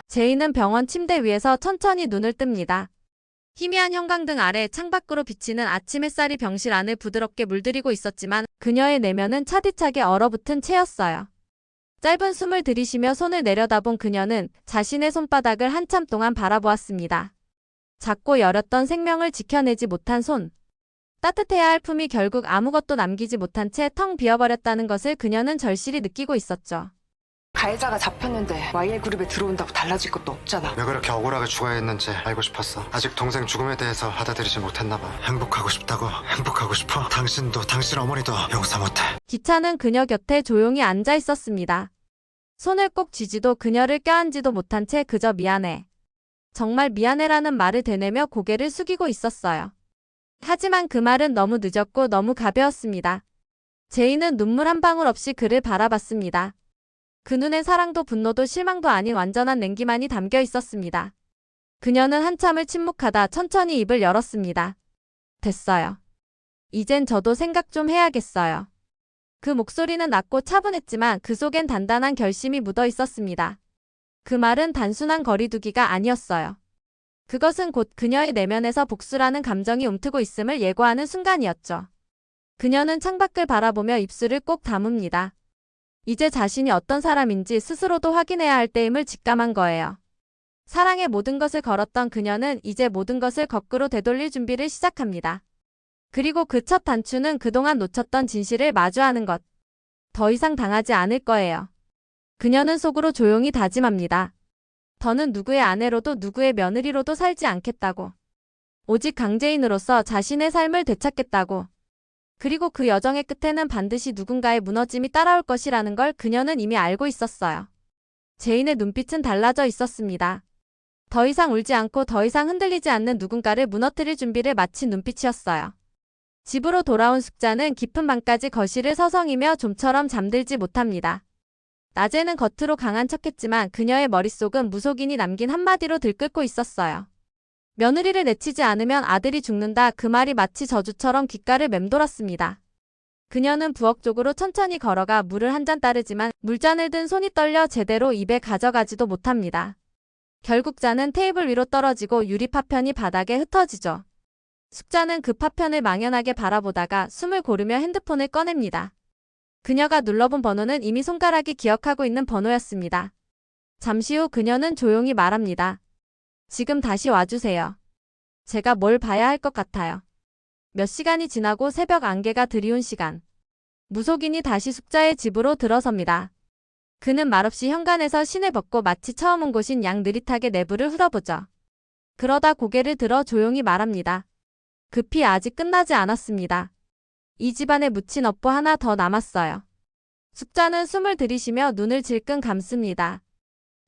제이는 병원 침대 위에서 천천히 눈을 뜹니다. 희미한 형광등 아래 창밖으로 비치는 아침 햇살이 병실 안을 부드럽게 물들이고 있었지만 그녀의 내면은 차디차게 얼어붙은 채였어요. 짧은 숨을 들이쉬며 손을 내려다본 그녀는 자신의 손바닥을 한참 동안 바라보았습니다. 작고 여렸던 생명을 지켜내지 못한 손. 따뜻해야 할 품이 결국 아무것도 남기지 못한 채 텅 비어버렸다는 것을 그녀는 절실히 느끼고 있었죠. 가해자가 잡혔는데 YL그룹에 들어온다고 달라질 것도 없잖아. 왜 그렇게 억울하게 죽어야 했는지 알고 싶었어. 아직 동생 죽음에 대해서 받아들이지 못했나 봐. 행복하고 싶다고. 행복하고 싶어. 당신도 당신 어머니도 용서 못해. 기찬은 그녀 곁에 조용히 앉아 있었습니다. 손을 꼭 쥐지도 그녀를 껴안지도 못한 채 그저 미안해. 정말 미안해라는 말을 되뇌며 고개를 숙이고 있었어요. 하지만 그 말은 너무 늦었고 너무 가벼웠습니다. 제이는 눈물 한 방울 없이 그를 바라봤습니다. 그 눈엔 사랑도 분노도 실망도 아닌 완전한 냉기만이 담겨 있었습니다. 그녀는 한참을 침묵하다 천천히 입을 열었습니다. 됐어요. 이젠 저도 생각 좀 해야겠어요. 그 목소리는 낮고 차분했지만 그 속엔 단단한 결심이 묻어 있었습니다. 그 말은 단순한 거리두기가 아니었어요. 그것은 곧 그녀의 내면에서 복수라는 감정이 움트고 있음을 예고하는 순간이었죠. 그녀는 창밖을 바라보며 입술을 꼭 다뭅니다. 이제 자신이 어떤 사람인지 스스로도 확인해야 할 때임을 직감한 거예요. 사랑의 모든 것을 걸었던 그녀는 이제 모든 것을 거꾸로 되돌릴 준비를 시작합니다. 그리고 그 첫 단추는 그동안 놓쳤던 진실을 마주하는 것. 더 이상 당하지 않을 거예요. 그녀는 속으로 조용히 다짐합니다. 더는 누구의 아내로도 누구의 며느리로도 살지 않겠다고. 오직 강제인으로서 자신의 삶을 되찾겠다고. 그리고 그 여정의 끝에는 반드시 누군가의 무너짐이 따라올 것이라는 걸 그녀는 이미 알고 있었어요. 제인의 눈빛은 달라져 있었습니다. 더 이상 울지 않고 더 이상 흔들리지 않는 누군가를 무너뜨릴 준비를 마친 눈빛이었어요. 집으로 돌아온 숙자는 깊은 밤까지 거실을 서성이며 좀처럼 잠들지 못합니다. 낮에는 겉으로 강한 척했지만 그녀의 머릿속은 무속인이 남긴 한마디로 들끓고 있었어요. 며느리를 내치지 않으면 아들이 죽는다. 그 말이 마치 저주처럼 귓가를 맴돌았습니다. 그녀는 부엌 쪽으로 천천히 걸어가 물을 한 잔 따르지만 물잔을 든 손이 떨려 제대로 입에 가져가지도 못합니다. 결국 잔은 테이블 위로 떨어지고 유리 파편이 바닥에 흩어지죠. 숙자는 그 파편을 망연하게 바라보다가 숨을 고르며 핸드폰을 꺼냅니다. 그녀가 눌러본 번호는 이미 손가락이 기억하고 있는 번호였습니다. 잠시 후 그녀는 조용히 말합니다. 지금 다시 와주세요. 제가 뭘 봐야 할 것 같아요. 몇 시간이 지나고 새벽 안개가 드리운 시간. 무속인이 다시 숙자의 집으로 들어섭니다. 그는 말없이 현관에서 신을 벗고 마치 처음 온 곳인 양 느릿하게 내부를 흘러보죠. 그러다 고개를 들어 조용히 말합니다. 급히 아직 끝나지 않았습니다. 이 집안에 묻힌 업보 하나 더 남았어요. 숙자는 숨을 들이쉬며 눈을 질끈 감습니다.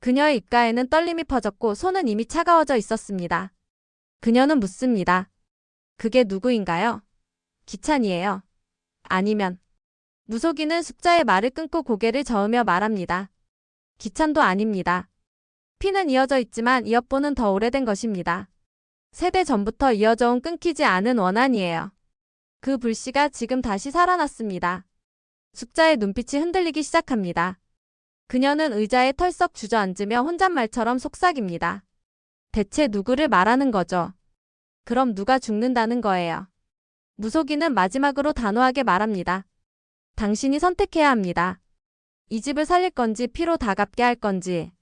그녀의 입가에는 떨림이 퍼졌고 손은 이미 차가워져 있었습니다. 그녀는 묻습니다. 그게 누구인가요? 기찬이에요. 아니면. 무속인은 숙자의 말을 끊고 고개를 저으며 말합니다. 기찬도 아닙니다. 피는 이어져 있지만 이 업보는 더 오래된 것입니다. 세대 전부터 이어져 온 끊기지 않은 원한이에요. 그 불씨가 지금 다시 살아났습니다. 숙자의 눈빛이 흔들리기 시작합니다. 그녀는 의자에 털썩 주저앉으며 혼잣말처럼 속삭입니다. 대체 누구를 말하는 거죠? 그럼 누가 죽는다는 거예요? 무속인은 마지막으로 단호하게 말합니다. 당신이 선택해야 합니다. 이 집을 살릴 건지 피로 다 갚게 할 건지.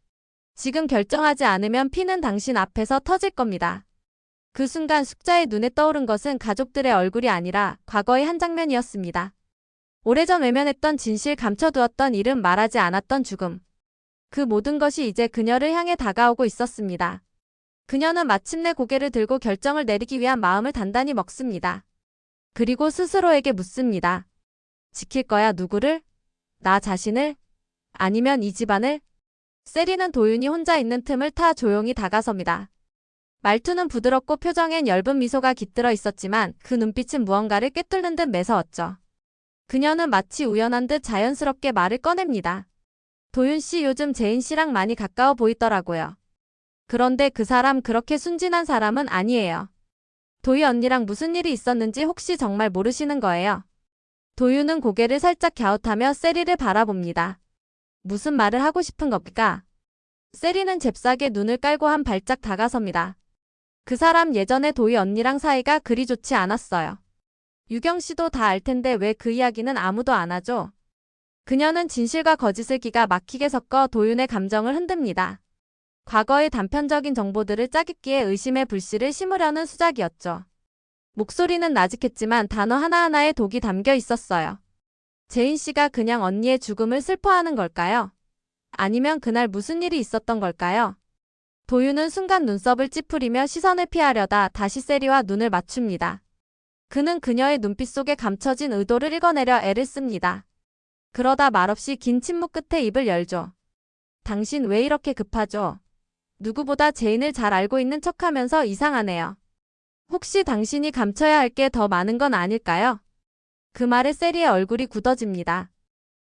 지금 결정하지 않으면 피는 당신 앞에서 터질 겁니다. 그 순간 숙자의 눈에 떠오른 것은 가족들의 얼굴이 아니라 과거의 한 장면이었습니다. 오래전 외면했던 진실, 감춰두었던 이름, 말하지 않았던 죽음. 그 모든 것이 이제 그녀를 향해 다가오고 있었습니다. 그녀는 마침내 고개를 들고 결정을 내리기 위한 마음을 단단히 먹습니다. 그리고 스스로에게 묻습니다. 지킬 거야, 누구를? 나 자신을? 아니면 이 집안을? 세리는 도윤이 혼자 있는 틈을 타 조용히 다가섭니다. 말투는 부드럽고 표정엔 엷은 미소가 깃들어 있었지만 그 눈빛은 무언가를 꿰뚫는 듯 매서웠죠. 그녀는 마치 우연한 듯 자연스럽게 말을 꺼냅니다. 도윤 씨, 요즘 제인 씨랑 많이 가까워 보이더라고요. 그런데 그 사람 그렇게 순진한 사람은 아니에요. 도희 언니랑 무슨 일이 있었는지 혹시 정말 모르시는 거예요? 도윤은 고개를 살짝 갸웃하며 세리를 바라봅니다. 무슨 말을 하고 싶은 겁니까? 세리는 잽싸게 눈을 깔고 한 발짝 다가섭니다. 그 사람 예전에 도희 언니랑 사이가 그리 좋지 않았어요. 유경 씨도 다 알 텐데 왜 그 이야기는 아무도 안 하죠? 그녀는 진실과 거짓을 기가 막히게 섞어 도윤의 감정을 흔듭니다. 과거의 단편적인 정보들을 짜깁기에 의심의 불씨를 심으려는 수작이었죠. 목소리는 나직했지만 단어 하나하나에 독이 담겨 있었어요. 제인 씨가 그냥 언니의 죽음을 슬퍼하는 걸까요? 아니면 그날 무슨 일이 있었던 걸까요? 도윤은 순간 눈썹을 찌푸리며 시선을 피하려다 다시 세리와 눈을 맞춥니다. 그는 그녀의 눈빛 속에 감춰진 의도를 읽어내려 애를 씁니다. 그러다 말없이 긴 침묵 끝에 입을 열죠. 당신 왜 이렇게 급하죠? 누구보다 제인을 잘 알고 있는 척하면서 이상하네요. 혹시 당신이 감춰야 할 게 더 많은 건 아닐까요? 그 말에 세리의 얼굴이 굳어집니다.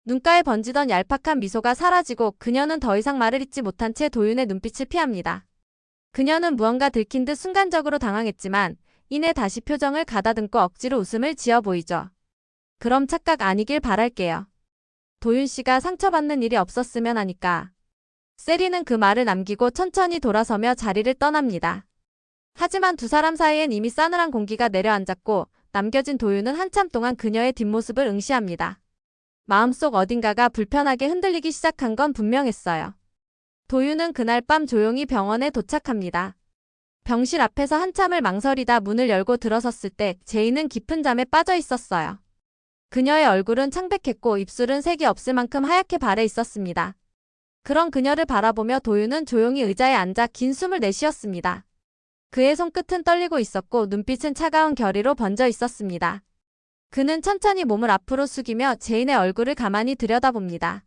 눈가에 번지던 얄팍한 미소가 사라지고 그녀는 더 이상 말을 잇지 못한 채 도윤의 눈빛을 피합니다. 그녀는 무언가 들킨 듯 순간적으로 당황했지만 이내 다시 표정을 가다듬고 억지로 웃음을 지어 보이죠. 그럼 착각 아니길 바랄게요. 도윤 씨가 상처받는 일이 없었으면 하니까. 세리는 그 말을 남기고 천천히 돌아서며 자리를 떠납니다. 하지만 두 사람 사이엔 이미 싸늘한 공기가 내려앉았고 남겨진 도윤은 한참 동안 그녀의 뒷모습을 응시합니다. 마음속 어딘가가 불편하게 흔들리기 시작한 건 분명했어요. 도윤은 그날 밤 조용히 병원에 도착합니다. 병실 앞에서 한참을 망설이다 문을 열고 들어섰을 때 제인은 깊은 잠에 빠져 있었어요. 그녀의 얼굴은 창백했고 입술은 색이 없을 만큼 하얗게 발해 있었습니다. 그런 그녀를 바라보며 도윤은 조용히 의자에 앉아 긴 숨을 내쉬었습니다. 그의 손끝은 떨리고 있었고 눈빛은 차가운 결의로 번져 있었습니다. 그는 천천히 몸을 앞으로 숙이며 제인의 얼굴을 가만히 들여다봅니다.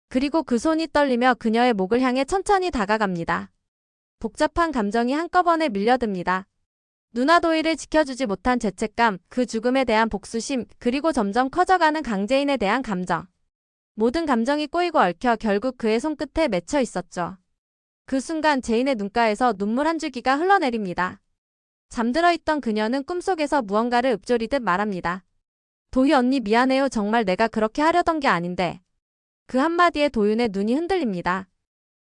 그리고 그 손이 떨리며 그녀의 목을 향해 천천히 다가갑니다. 복잡한 감정이 한꺼번에 밀려듭니다. 누나 도희를 지켜주지 못한 죄책감, 그 죽음에 대한 복수심, 그리고 점점 커져가는 강재인에 대한 감정. 모든 감정이 꼬이고 얽혀 결국 그의 손끝에 맺혀 있었죠. 그 순간 제인의 눈가에서 눈물 한 줄기가 흘러내립니다. 잠들어 있던 그녀는 꿈속에서 무언가를 읊조리듯 말합니다. 도희 언니 미안해요. 정말 내가 그렇게 하려던 게 아닌데. 그 한마디에 도윤의 눈이 흔들립니다.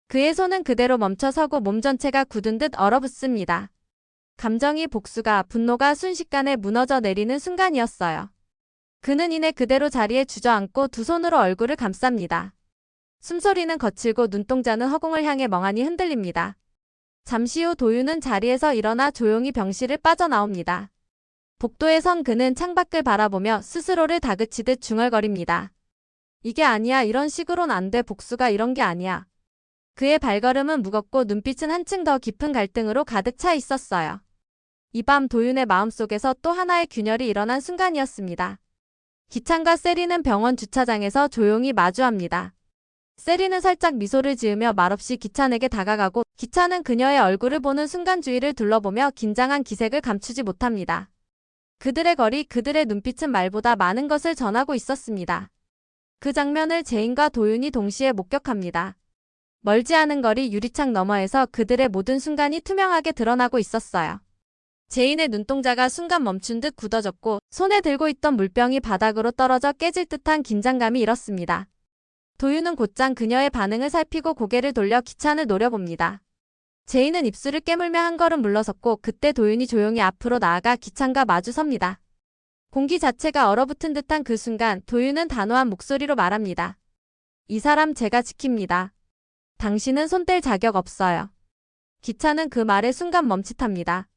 그의 손은 그대로 멈춰서고 몸 전체가 굳은 듯 얼어붙습니다. 감정이 복수가, 분노가 순식간에 무너져 내리는 순간이었어요. 그는 이내 그대로 자리에 주저앉고 두 손으로 얼굴을 감쌉니다. 숨소리는 거칠고 눈동자는 허공을 향해 멍하니 흔들립니다. 잠시 후 도윤은 자리에서 일어나 조용히 병실을 빠져나옵니다. 복도에 선 그는 창밖을 바라보며 스스로를 다그치듯 중얼거립니다. 이게 아니야. 이런 식으론 안 돼. 복수가 이런 게 아니야. 그의 발걸음은 무겁고 눈빛은 한층 더 깊은 갈등으로 가득 차 있었어요. 이 밤 도윤의 마음속에서 또 하나의 균열이 일어난 순간이었습니다. 기찬과 세리는 병원 주차장에서 조용히 마주합니다. 세리는 살짝 미소를 지으며 말없이 기찬에게 다가가고 기찬은 그녀의 얼굴을 보는 순간 주위를 둘러보며 긴장한 기색을 감추지 못합니다. 그들의 거리, 그들의 눈빛은 말보다 많은 것을 전하고 있었습니다. 그 장면을 제인과 도윤이 동시에 목격합니다. 멀지 않은 거리 유리창 너머에서 그들의 모든 순간이 투명하게 드러나고 있었어요. 제인의 눈동자가 순간 멈춘 듯 굳어졌고 손에 들고 있던 물병이 바닥으로 떨어져 깨질 듯한 긴장감이 일었습니다. 도윤은 곧장 그녀의 반응을 살피고 고개를 돌려 기찬을 노려봅니다. 제인은 입술을 깨물며 한 걸음 물러섰고 그때 도윤이 조용히 앞으로 나아가 기찬과 마주섭니다. 공기 자체가 얼어붙은 듯한 그 순간 도윤은 단호한 목소리로 말합니다. 이 사람 제가 지킵니다. 당신은 손댈 자격 없어요. 기찬은 그 말에 순간 멈칫합니다.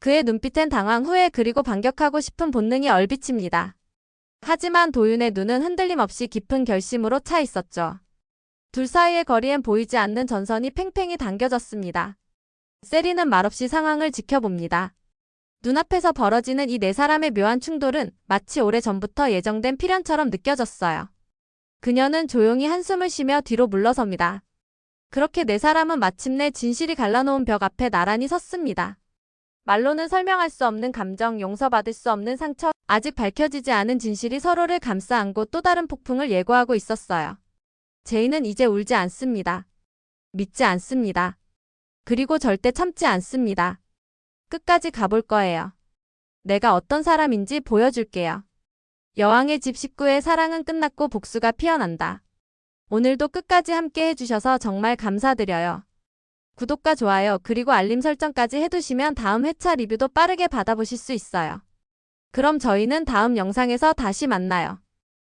그의 눈빛엔 당황, 후회 그리고 반격하고 싶은 본능이 얼비칩니다. 하지만 도윤의 눈은 흔들림 없이 깊은 결심으로 차 있었죠. 둘 사이의 거리엔 보이지 않는 전선이 팽팽히 당겨졌습니다. 세리는 말없이 상황을 지켜봅니다. 눈앞에서 벌어지는 이 네 사람의 묘한 충돌은 마치 오래전부터 예정된 필연처럼 느껴졌어요. 그녀는 조용히 한숨을 쉬며 뒤로 물러섭니다. 그렇게 네 사람은 마침내 진실이 갈라놓은 벽 앞에 나란히 섰습니다. 말로는 설명할 수 없는 감정, 용서받을 수 없는 상처, 아직 밝혀지지 않은 진실이 서로를 감싸 안고 또 다른 폭풍을 예고하고 있었어요. 제인은 이제 울지 않습니다. 믿지 않습니다. 그리고 절대 참지 않습니다. 끝까지 가볼 거예요. 내가 어떤 사람인지 보여줄게요. 여왕의 집 식구의 사랑은 끝났고 복수가 피어난다. 오늘도 끝까지 함께 해주셔서 정말 감사드려요. 구독과 좋아요 그리고 알림 설정까지 해두시면 다음 회차 리뷰도 빠르게 받아보실 수 있어요. 그럼 저희는 다음 영상에서 다시 만나요.